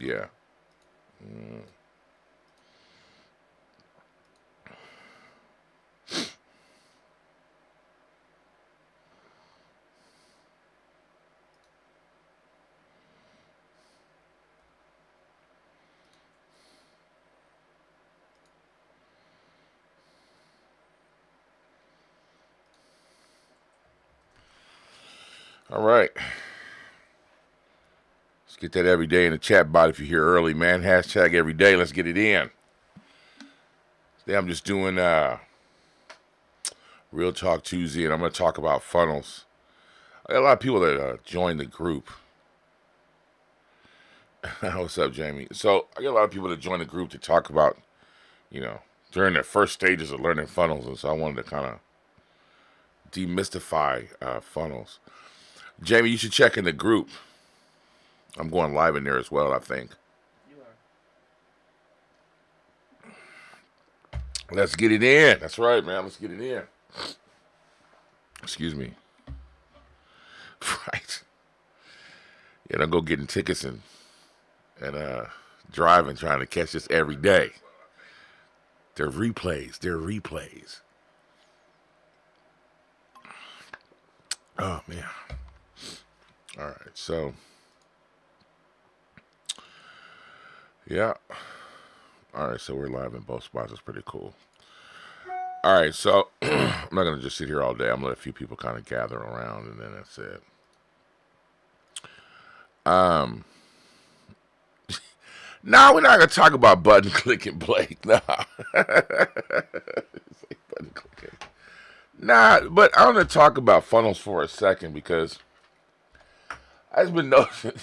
Yeah. Mm. All right. Let's get that every day in the chat bot if you're here early, man. Hashtag every day. Let's get it in. Today I'm just doing Real Talk Tuesday, and I'm going to talk about funnels. I got a lot of people that joined the group. What's up, Jamie? So I got a lot of people that join the group to talk about, you know, during their first stages of learning funnels, and so I wanted to kind of demystify funnels. Jamie, you should check in the group. I'm going live in there as well, I think. You are. Let's get it in. That's right, man. Let's get it in. Excuse me. Right. Yeah, don't go getting tickets and driving, trying to catch this every day. They're replays. They're replays. Oh, man. All right, so. Yeah. All right, so we're live in both spots. It's pretty cool. All right, so I'm not going to just sit here all day. I'm going to let a few people kind of gather around, and then that's it. No, we're not going to talk about button clicking, Blake. No. Button clicking. Nah, but I'm going to talk about funnels for a second because I've been noticing.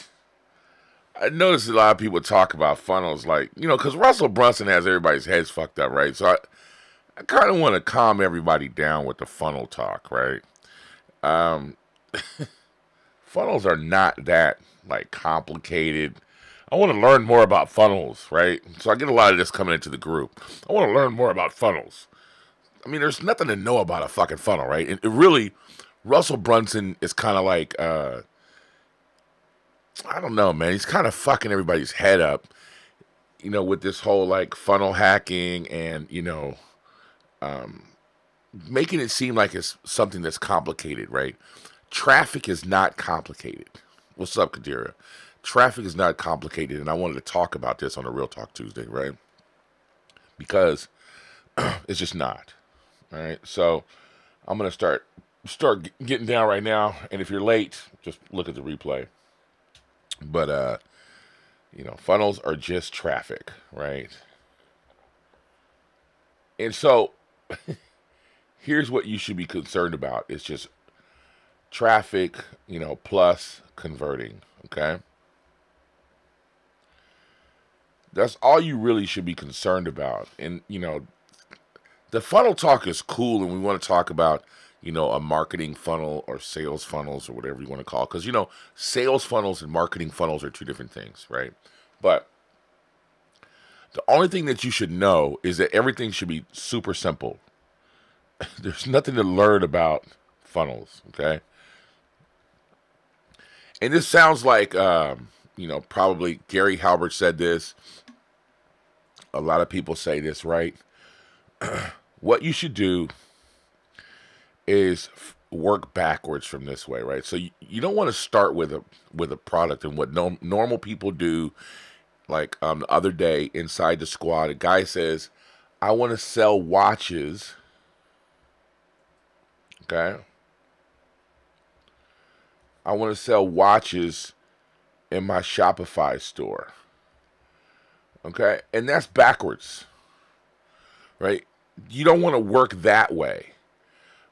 I noticed a lot of people talk about funnels, like, you know, because Russell Brunson has everybody's heads fucked up, right? So I kind of want to calm everybody down with the funnel talk, right? Funnels are not that, like, complicated. I want to learn more about funnels, right? So I get a lot of this coming into the group. I want to learn more about funnels. I mean, there's nothing to know about a fucking funnel, right? It really, Russell Brunson is kind of like, I don't know, man. He's kind of fucking everybody's head up, you know, with this whole like funnel hacking and, you know, making it seem like it's something that's complicated, right? Traffic is not complicated. What's up, Kadira? Traffic is not complicated, and I wanted to talk about this on a Real Talk Tuesday, right? Because it's just not. All right, so I'm gonna start getting down right now, and if you're late, just look at the replay. But you know, funnels are just traffic, right? And so here's what you should be concerned about. It's just traffic, you know, plus converting, okay? That's all you really should be concerned about. And, you know, the funnel talk is cool, and we want to talk about, you know, a marketing funnel or sales funnels or whatever you want to call it. Because, you know, sales funnels and marketing funnels are two different things, right? But the only thing that you should know is that everything should be super simple. There's nothing to learn about funnels, okay? And this sounds like, you know, probably Gary Halbert said this. A lot of people say this, right? What you should do is work backwards from this way, right? So you don't want to start with a product, and what normal people do. Like the other day inside the squad, a guy says, "I want to sell watches." Okay, I want to sell watches in my Shopify store. Okay, and that's backwards, right? You don't want to work that way.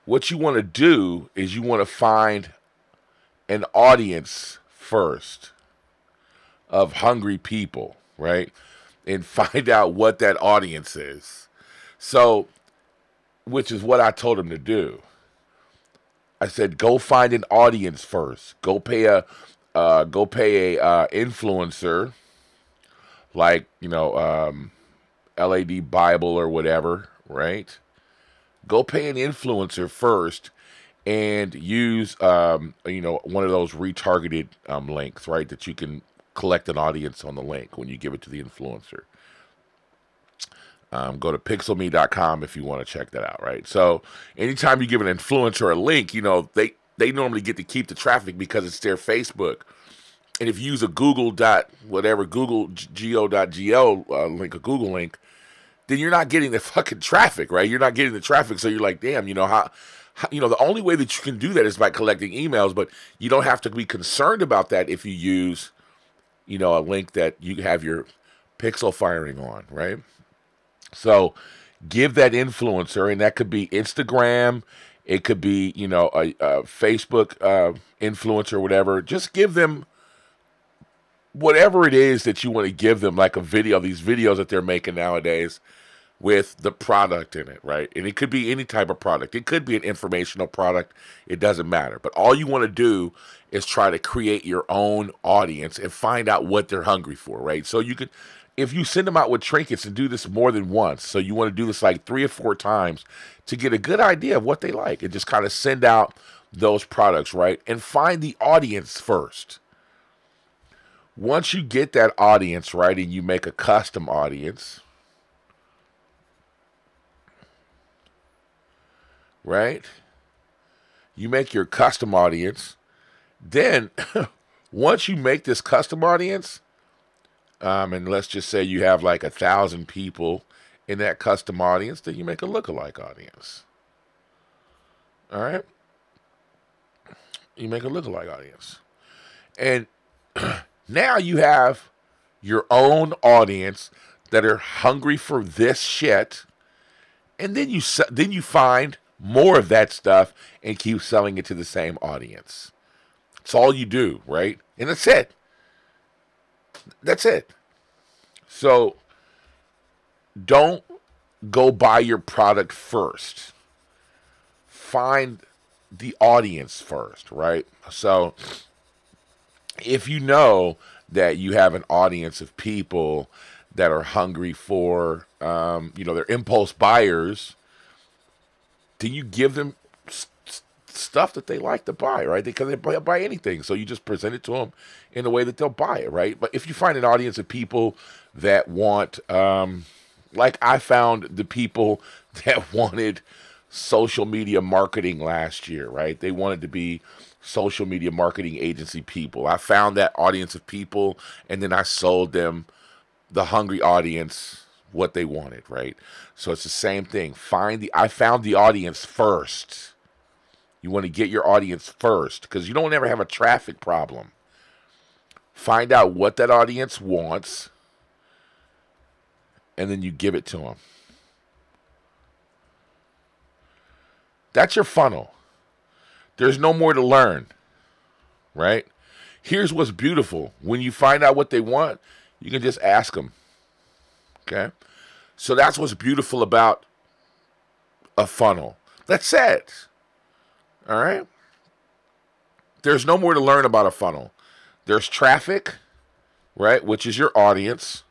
What you want to do is you want to find an audience first of hungry people, right? And find out what that audience is. So, which is what I told him to do. I said, go find an audience first. Go pay a influencer, like, you know, LAD Bible or whatever, right? Go pay an influencer first and use, you know, one of those retargeted links, right? That you can collect an audience on the link when you give it to the influencer. Go to pixelme.com if you want to check that out, right? So anytime you give an influencer a link, you know, they normally get to keep the traffic because it's their Facebook. And if you use a Google Go.gl link, a Google link, then you're not getting the fucking traffic, right? You're not getting the traffic. So you're like, damn, you know, how you know, the only way that you can do that is by collecting emails, but you don't have to be concerned about that if you use, you know, a link that you have your pixel firing on, right? So give that influencer, and that could be Instagram, it could be, you know, a Facebook influencer or whatever. Just give them whatever it is that you want to give them, like a video, these videos that they're making nowadays with the product in it, right? And it could be any type of product. It could be an informational product. It doesn't matter. But all you want to do is try to create your own audience and find out what they're hungry for, right? So you could, if you send them out with trinkets and do this more than once, so you want to do this like 3 or 4 times to get a good idea of what they like, and just kind of send out those products, right? And find the audience first. Once you get that audience, right, and you make a custom audience, right? You make your custom audience. Then, once you make this custom audience, and let's just say you have like 1,000 people in that custom audience, then you make a lookalike audience. All right? You make a lookalike audience. And now you have your own audience that are hungry for this shit, and then you find more of that stuff and keep selling it to the same audience. It's all you do, right? And that's it. That's it. So don't go buy your product first. Find the audience first, right? So if you know that you have an audience of people that are hungry for, you know, they're impulse buyers, then you give them stuff that they like to buy, right? Because they buy anything. So you just present it to them in a way that they'll buy it, right? But if you find an audience of people that want, like I found the people that wanted social media marketing last year, right? They wanted to be social media marketing agency people. I found that audience of people, and then I sold them, the hungry audience, what they wanted, right? So it's the same thing. I found the audience first. You want to get your audience first, because you don't ever have a traffic problem. Find out what that audience wants, and then you give it to them. That's your funnel. There's no more to learn, right? Here's what's beautiful. When you find out what they want, you can just ask them, okay? So that's what's beautiful about a funnel. That's it, all right? There's no more to learn about a funnel. There's traffic, right, which is your audience.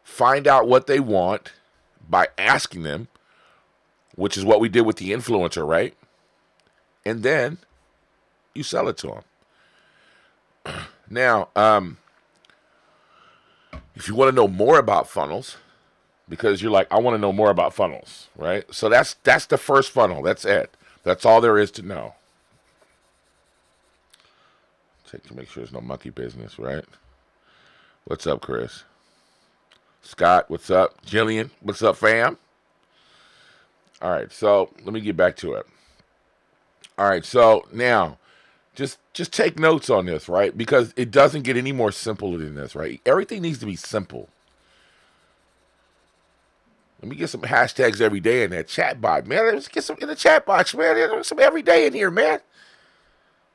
Find out what they want by asking them, which is what we did with the influencer, right? And then you sell it to them. Now, if you want to know more about funnels, because you're like, I want to know more about funnels, right? So that's the first funnel. That's it. That's all there is to know. Check to make sure there's no monkey business, right? What's up, Chris? Scott, what's up? Jillian, what's up, fam? All right, so let me get back to it. All right, so now, just take notes on this, right? Because it doesn't get any more simple than this, right? Everything needs to be simple. Let me get some hashtags every day in that chat box, man. Let's get some in the chat box, man. There's some every day in here, man.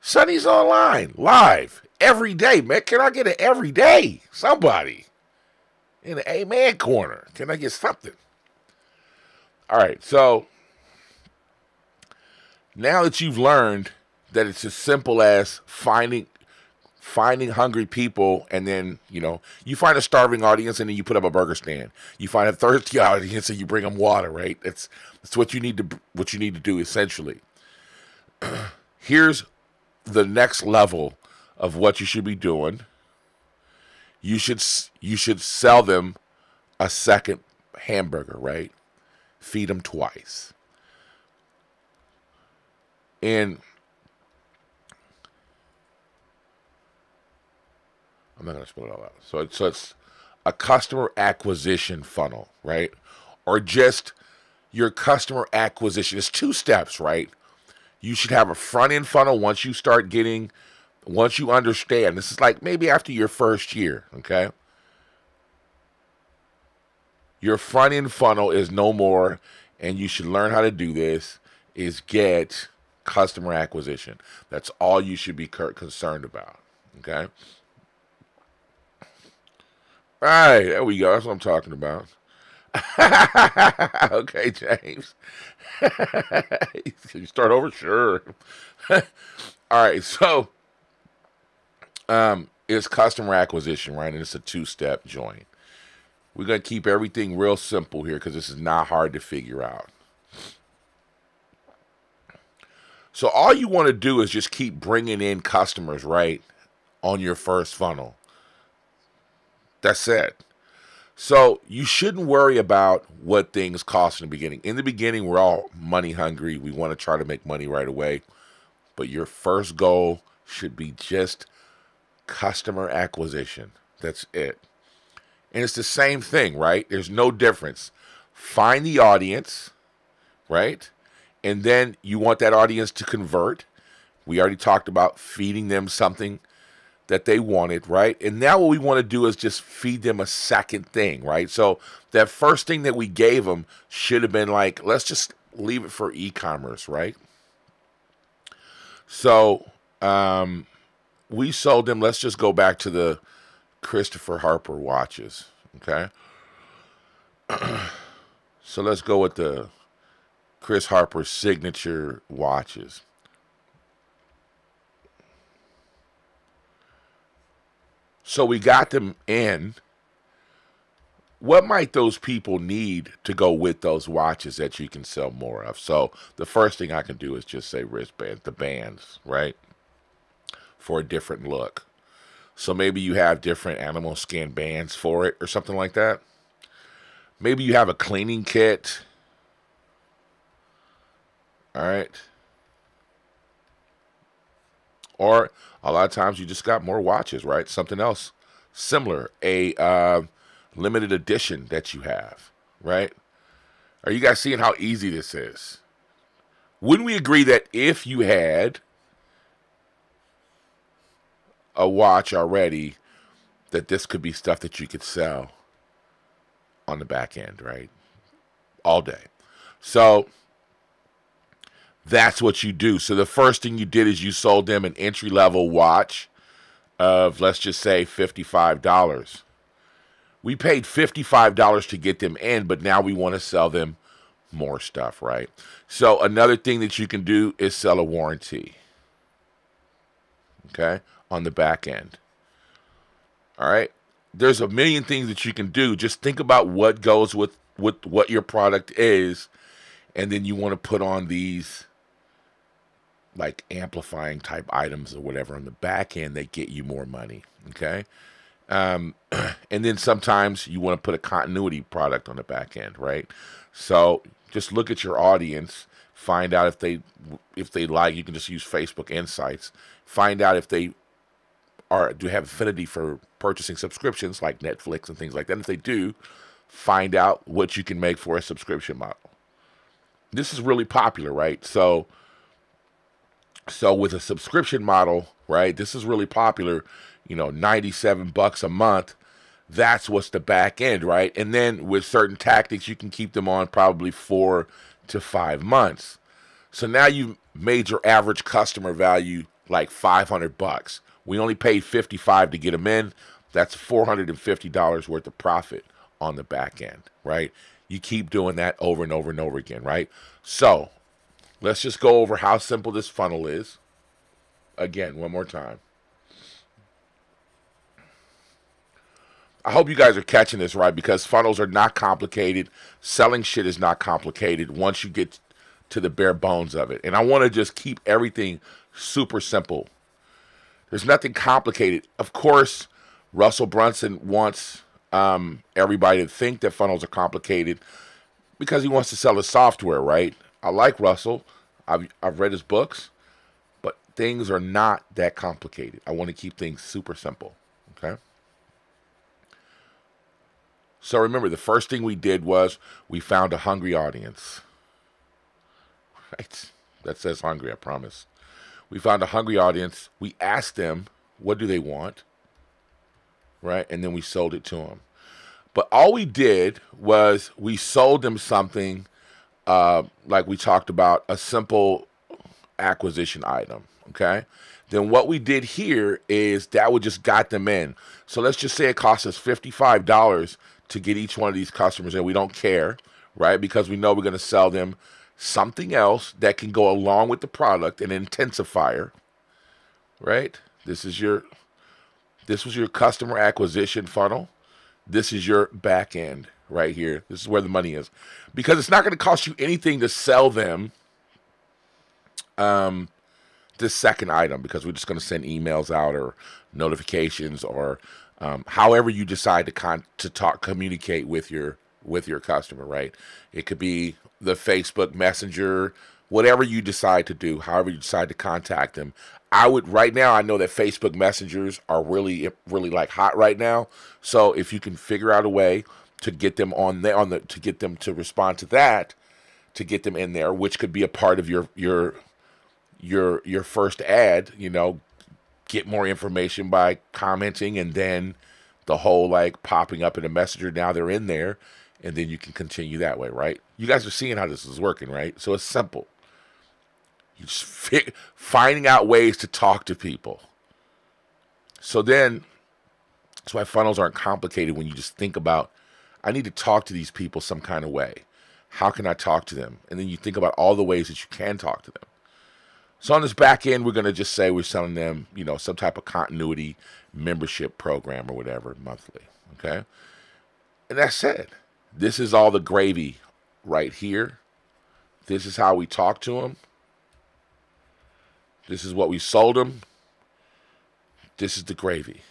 Sonny's online, live, every day, man. Can I get an every day? Somebody in the amen corner. Can I get something? All right, so now that you've learned that it's as simple as finding hungry people, and then, you know, you find a starving audience and then you put up a burger stand. You find a thirsty audience and you bring them water, right? That's what you need to do essentially. Here's the next level of what you should be doing. you should sell them a second hamburger, right? Feed them twice. And I'm not going to spell it all out. So it's a customer acquisition funnel, right? Or just your customer acquisition. It's 2 steps, right? You should have a front end funnel once you understand. This is like maybe after your first year, okay? Your front end funnel is no more, and you should learn how to do this, is get customer acquisition. That's all you should be concerned about, okay? All right, there we go. That's what I'm talking about. Okay, James. Can you start over? Sure. All right, so it's customer acquisition, right? And it's a 2-step joint. We're going to keep everything real simple here because this is not hard to figure out. So all you want to do is just keep bringing in customers, right, on your first funnel. That's it. So you shouldn't worry about what things cost in the beginning. In the beginning, we're all money hungry. We want to try to make money right away. But your first goal should be just customer acquisition. That's it. And it's the same thing, right? There's no difference. Find the audience, right? And then you want that audience to convert. We already talked about feeding them something that they wanted, right? And now what we want to do is just feed them a second thing, right? So that first thing that we gave them should have been like, let's just leave it for e-commerce, right? So we sold them, let's just go back to the Christopher Harper watches, okay? So let's go with the Chris Harper signature watches. So we got them in. What might those people need to go with those watches that you can sell more of? So the first thing I can do is just say wristbands, the bands, right? For a different look. So maybe you have different animal skin bands for it or something like that. Maybe you have a cleaning kit. All right. Or a lot of times you just got more watches, right? Something else similar. A limited edition that you have, right? Are you guys seeing how easy this is? Wouldn't we agree that if you had a watch already, that this could be stuff that you could sell on the back end, right? All day. So that's what you do. So the first thing you did is you sold them an entry-level watch of, let's just say, $55. We paid $55 to get them in, but now we want to sell them more stuff, right? So another thing that you can do is sell a warranty, okay, on the back end. All right? There's a million things that you can do. Just think about what goes with what your product is, and then you want to put on these like amplifying type items or whatever on the back end that get you more money, okay? And then sometimes you want to put a continuity product on the back end, right? So just look at your audience, find out if they like. You can just use Facebook Insights. Find out if they do have affinity for purchasing subscriptions like Netflix and things like that. And if they do, find out what you can make for a subscription model. This is really popular, right? So with a subscription model, right, this is really popular, $97 a month. That's what's the back end, right? And then with certain tactics, you can keep them on probably 4 to 5 months. So now you've made your average customer value like $500. We only paid $55 to get them in. That's $450 worth of profit on the back end, right? You keep doing that over and over and over again, right? So let's just go over how simple this funnel is. Again, one more time. I hope you guys are catching this right, because funnels are not complicated. Selling shit is not complicated once you get to the bare bones of it. And I want to just keep everything super simple. There's nothing complicated. Of course, Russell Brunson wants everybody to think that funnels are complicated because he wants to sell his software, right? I like Russell. I've read his books, but things are not that complicated. I want to keep things super simple, okay? So remember, the first thing we did was we found a hungry audience. Right? That says hungry, I promise. We found a hungry audience. We asked them, what do they want? Right? And then we sold it to them. But all we did was we sold them something like we talked about, a simple acquisition item, okay? Then what we did here is that would just got them in. So let's just say it costs us $55 to get each one of these customers in. We don't care, right? Because we know we're going to sell them something else that can go along with the product, an intensifier, right? This was your customer acquisition funnel. This is your back end right here. This is where the money is. Because it's not going to cost you anything to sell them this second item, because we're just going to send emails out or notifications or however you decide to communicate with your customer, right? It could be the Facebook Messenger, whatever you decide to do, however you decide to contact them. Right now, I know that Facebook Messengers are really, really like hot right now. So if you can figure out a way to get them to get them to respond to that, to get them in there, which could be a part of your first ad, get more information by commenting, and then the whole like popping up in a messenger. Now they're in there, and then you can continue that way, right? You guys are seeing how this is working, right? So it's simple. You just finding out ways to talk to people. So then, that's why funnels aren't complicated when you just think about, I need to talk to these people some kind of way. How can I talk to them? And then you think about all the ways that you can talk to them. So on this back end, we're going to just say we're selling them, some type of continuity membership program or whatever monthly, okay? And that's it. This is all the gravy right here. This is how we talk to them. This is what we sold them. This is the gravy.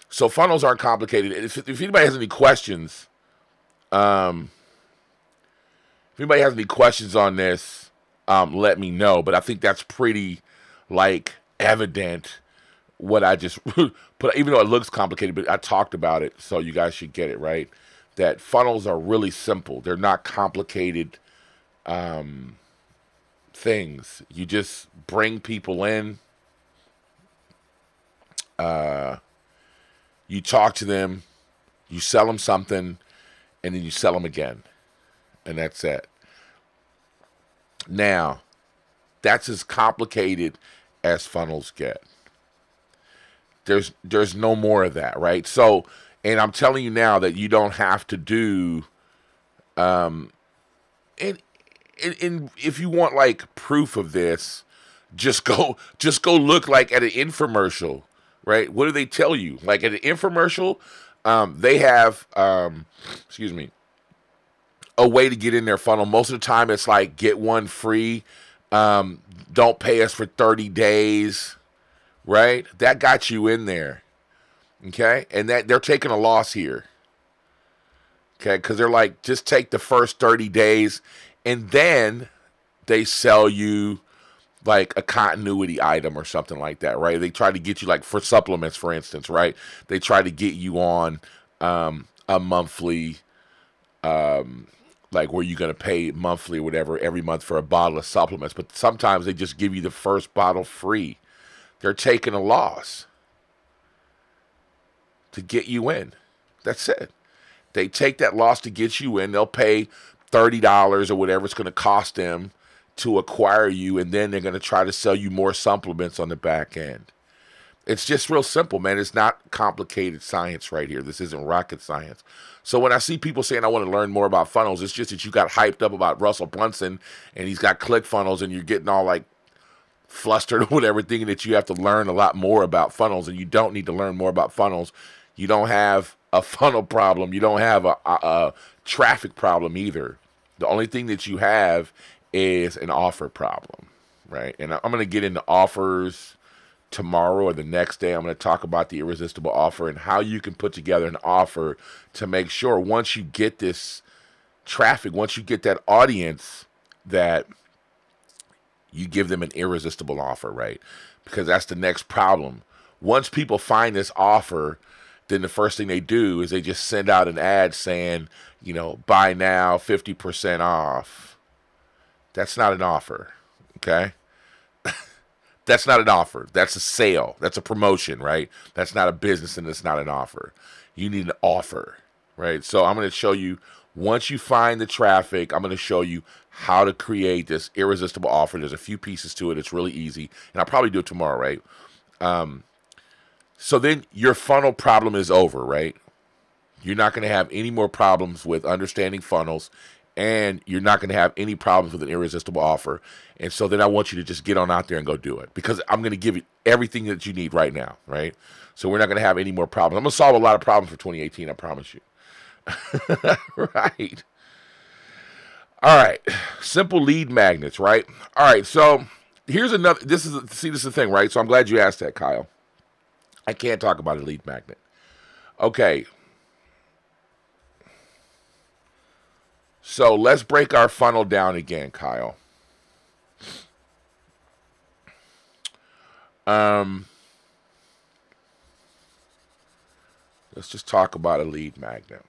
So funnels aren't complicated. If anybody has any questions, on this, let me know. But I think that's pretty evident what I just put, even though it looks complicated, but I talked about it, so you guys should get it, right? That funnels are really simple. They're not complicated things. You just bring people in. You talk to them. You sell them something, and then you sell them again. And that's it. Now, that's as complicated as funnels get. There's no more of that, right? So, and I'm telling you now that you don't have to do, and if you want proof of this, just go look at an infomercial, right? What do they tell you? At an infomercial, they have, a way to get in their funnel. Most of the time it's get one free, don't pay us for 30 days, right? That got you in there, okay? And that they're taking a loss here, okay? Because they're just take the first 30 days, and then they sell you a continuity item or something like that, right? They try to get you for supplements, for instance, right? They try to get you on a monthly, where you're going to pay monthly or whatever every month for a bottle of supplements. But sometimes they just give you the first bottle free. They're taking a loss to get you in. That's it. They take that loss to get you in. They'll pay $30 or whatever it's going to cost them to acquire you, and then they're going to try to sell you more supplements on the back end. It's just real simple, man. It's not complicated science right here. This isn't rocket science. So when I see people saying I want to learn more about funnels, it's just that you got hyped up about Russell Brunson and he's got ClickFunnels, and you're getting all flustered or whatever, thinking that you have to learn a lot more about funnels, and you don't need to learn more about funnels. You don't have a funnel problem. You don't have a traffic problem either. The only thing that you have is an offer problem, right? And I'm going to get into offers tomorrow or the next day, I'm going to talk about the irresistible offer and how you can put together an offer to make sure once you get this traffic, once you get that audience, that you give them an irresistible offer, right? Because that's the next problem. Once people find this offer, then the first thing they do is they just send out an ad saying, buy now, 50% off. That's not an offer, okay? That's not an offer. That's a sale. That's a promotion, right? That's not a business, and it's not an offer. You need an offer, right? So I'm going to show you, once you find the traffic, I'm going to show you how to create this irresistible offer. There's a few pieces to it. It's really easy, and I'll probably do it tomorrow, right? So then your funnel problem is over, right? You're not going to have any more problems with understanding funnels, and you're not going to have any problems with an irresistible offer. And so then I want you to just get on out there and go do it, because I'm going to give you everything that you need right now, right? So we're not going to have any more problems. I'm going to solve a lot of problems for 2018, I promise you. Right. All right. Simple lead magnets, right? All right. So here's another, this is the thing, right? So I'm glad you asked that, Kyle. I can't talk about a lead magnet. Okay. So let's break our funnel down again, Kyle. Let's just talk about a lead magnet.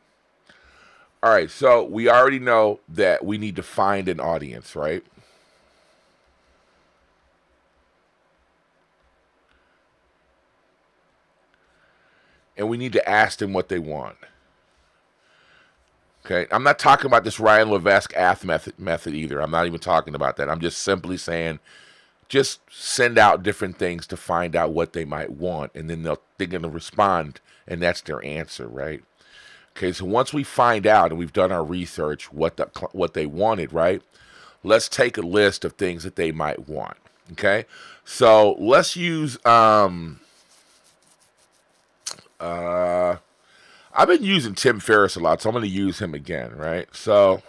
All right, so we already know that we need to find an audience, right? And we need to ask them what they want. Okay, I'm not talking about this Ryan Levesque ath method either. I'm not even talking about that. I'm just simply saying, just send out different things to find out what they might want, and then they're going to respond, and that's their answer, right? Okay, so once we find out and we've done our research what they wanted, right? Let's take a list of things that they might want. Okay, so let's use I've been using Tim Ferriss a lot, so I'm going to use him again, right? So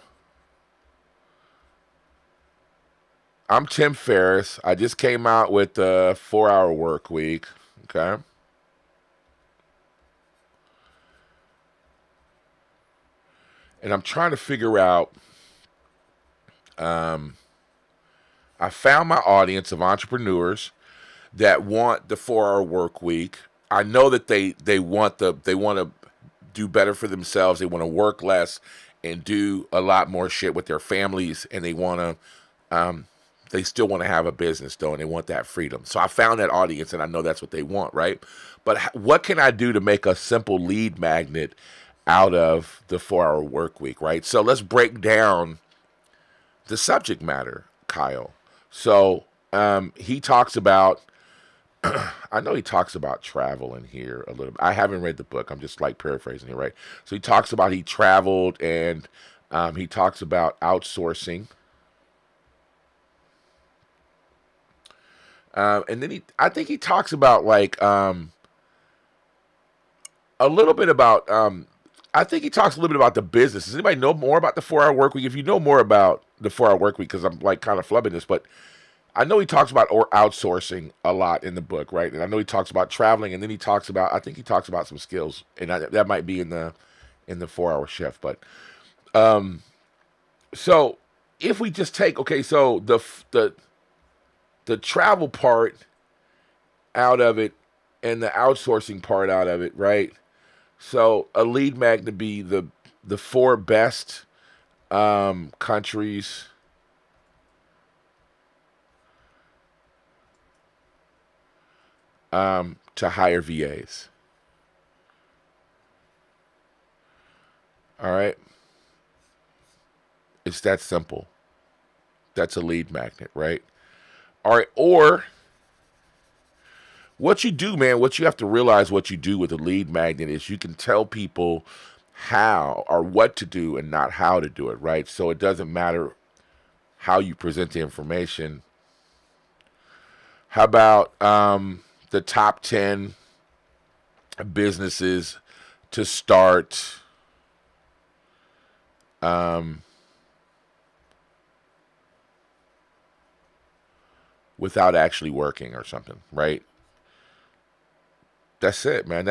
I'm Tim Ferriss. I just came out with the 4-Hour Work Week, okay? And I'm trying to figure out, I found my audience of entrepreneurs that want the 4-Hour Work Week. I know that they want to do better for themselves. They want to work less and do a lot more shit with their families, and they want to, they still want to have a business though, and they want that freedom. So I found that audience, and I know that's what they want, right? But what can I do to make a simple lead magnet out of the 4-Hour Work Week, right? So let's break down the subject matter, Kyle. So he talks about, I know he talks about travel in here a little bit. I haven't read the book. I'm just like paraphrasing it, right? So he talks about he traveled, and he talks about outsourcing. And then I think he talks about like a little bit about, I think he talks a little bit about the business. Does anybody know more about the 4-Hour Work Week? If you know more about the 4-Hour Work Week, because I'm like kind of flubbing this, but I know he talks about outsourcing a lot in the book, right? And I know he talks about traveling, and then he talks about, I think he talks about some skills, and that might be in the 4-Hour Shift. But so if we just take, okay, so the travel part out of it and the outsourcing part out of it, right? So a lead magnet be the 4 best countries to hire VAs. All right. It's that simple. That's a lead magnet, right? All right. Or what you do, man, what you have to realize what you do with a lead magnet is you can tell people how or what to do and not how to do it, right? So it doesn't matter how you present the information. How about the top 10 businesses to start without actually working or something, right? That's it, man.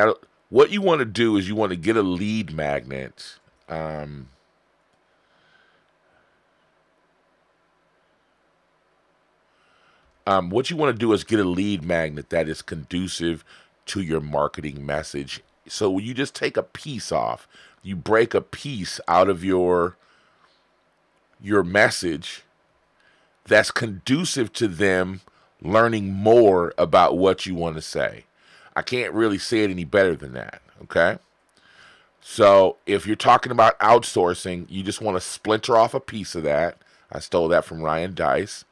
What you want to do is you want to get a lead magnet. What you want to do is get a lead magnet that is conducive to your marketing message. So you just take a piece off. You break a piece out of your message that's conducive to them learning more about what you want to say. I can't really say it any better than that, okay? So if you're talking about outsourcing, you just want to splinter off a piece of that. I stole that from Ryan Dice.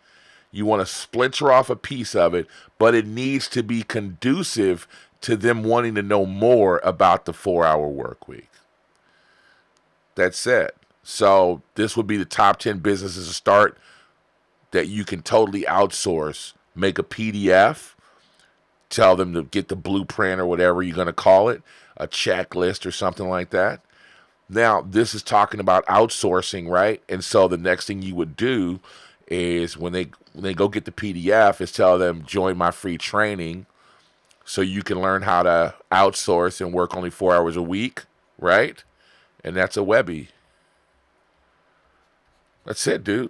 You want to splinter off a piece of it, but it needs to be conducive to them wanting to know more about the 4-hour work week. That's it. So this would be the top 10 businesses to start that you can totally outsource. Make a PDF, tell them to get the blueprint or whatever you're going to call it, a checklist or something like that. Now, this is talking about outsourcing, right? And so the next thing you would do is when they go get the PDF is tell them, join my free training so you can learn how to outsource and work only 4 hours a week, right? And that's a Webby. That's it, dude.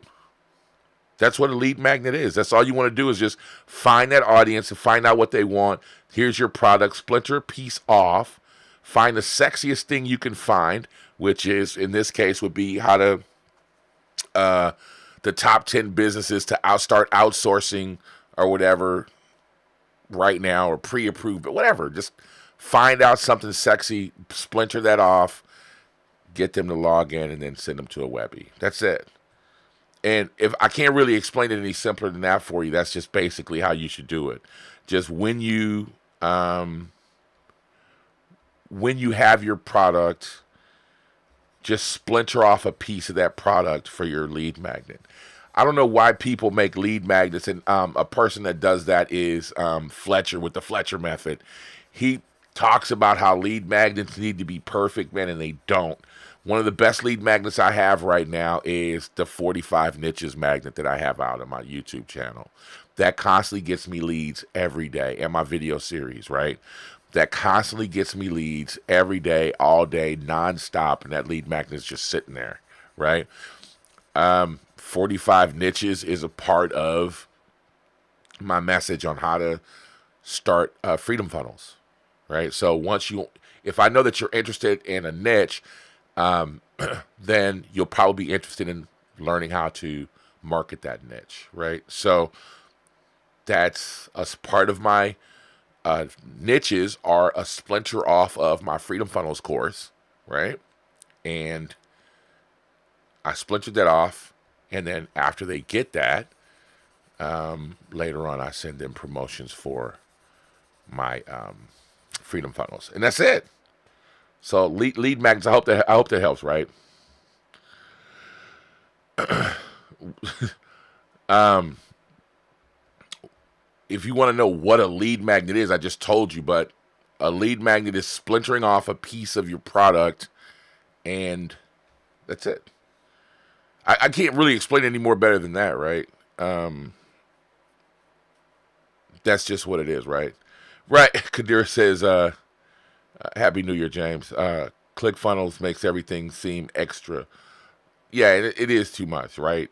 That's what a lead magnet is. That's all you want to do is just find that audience and find out what they want. Here's your product. Splinter a piece off. Find the sexiest thing you can find, which is, in this case, would be how to, the top 10 businesses to start outsourcing or whatever right now, or pre-approved, but whatever. Just find out something sexy, splinter that off, get them to log in, and then send them to a Webby. That's it. And if I can't really explain it any simpler than that for you, that's just basically how you should do it. Just when you have your product, just splinter off a piece of that product for your lead magnet. I don't know why people make lead magnets, and a person that does that is Fletcher with the Fletcher method. He talks about how lead magnets need to be perfect, man, and they don't. One of the best lead magnets I have right now is the 45 niches magnet that I have out on my YouTube channel. That constantly gets me leads every day, and my video series, right? That constantly gets me leads every day, all day, nonstop, and that lead magnet is just sitting there, right? 45 niches is a part of my message on how to start freedom funnels, right? So if I know that you're interested in a niche, then you'll probably be interested in learning how to market that niche, right? So that's a part of my niches are a splinter off of my Freedom Funnels course, right? And I splintered that off, and then after they get that, later on I send them promotions for my Freedom Funnels, and that's it. So lead magnets. I hope that helps, right? If you want to know what a lead magnet is, I just told you, but a lead magnet is splintering off a piece of your product, and that's it. I can't really explain it any more better than that, right? That's just what it is, right? Right. Kadir says, Happy New Year, James. ClickFunnels makes everything seem extra. Yeah, it is too much, right?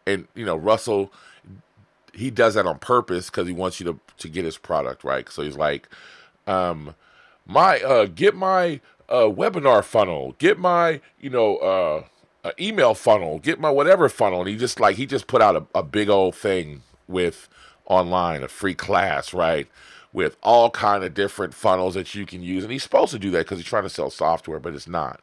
And, Russell, he does that on purpose because he wants you to get his product, right? So he's like, get my webinar funnel, get my, email funnel, get my whatever funnel. And he just put out a big old thing with online, a free class, right? With all kind of different funnels that you can use. And he's supposed to do that because he's trying to sell software, but it's not.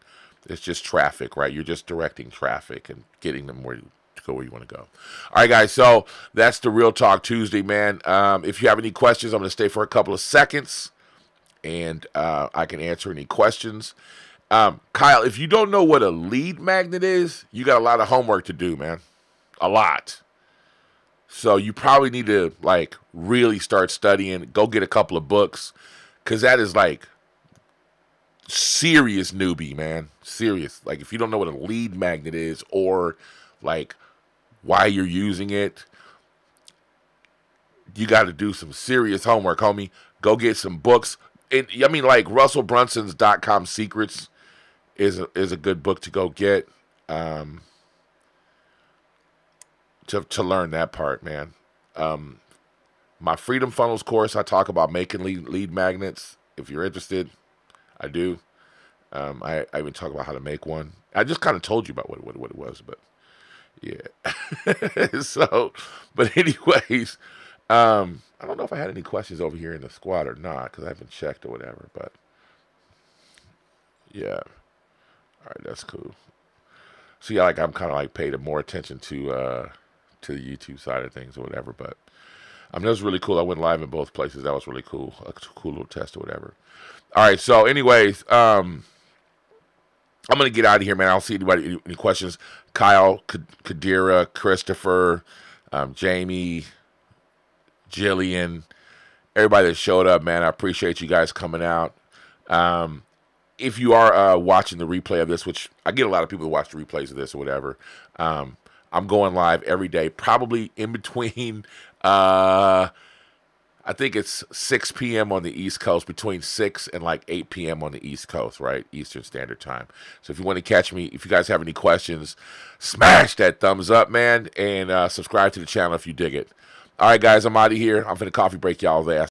It's just traffic, right? You're just directing traffic and getting them where you want to go. All right, guys. So that's the Real Talk Tuesday, man. If you have any questions, I'm going to stay for a couple of seconds, and I can answer any questions. Kyle, if you don't know what a lead magnet is, you got a lot of homework to do, man. A lot. So you probably need to really start studying. Go get a couple of books, because that is serious newbie, man. Serious. If you don't know what a lead magnet is, or why you're using it, you got to do some serious homework, homie. Go get some books. I mean, like Russell Brunson's .com Secrets is a good book to go get. To learn that part, man. My Freedom Funnels course, I talk about making lead magnets. If you're interested, I do. I even talk about how to make one. I just kind of told you about what it was, but yeah. So, but anyways, I don't know if I had any questions over here in the squad or not, because I haven't checked or whatever, but yeah. All right, that's cool. So yeah, like I'm kind of like paid more attention to the YouTube side of things or whatever, but that was really cool. I went live in both places. That was really cool. A cool little test or whatever. All right, so anyways, I'm gonna get out of here, man. I don't see anybody any questions. Kyle, Kadira, Christopher, Jamie, Jillian, everybody that showed up, man. I appreciate you guys coming out. If you are watching the replay of this, which I get a lot of people to watch the replays of this or whatever, I'm going live every day, probably in between. I think it's 6 p.m. on the East Coast, between 6 and like 8 p.m. on the East Coast, right? Eastern Standard Time. So if you want to catch me, if you guys have any questions, smash that thumbs up, man, and subscribe to the channel if you dig it. All right, guys, I'm out of here. I'm finna coffee break y'all's ass.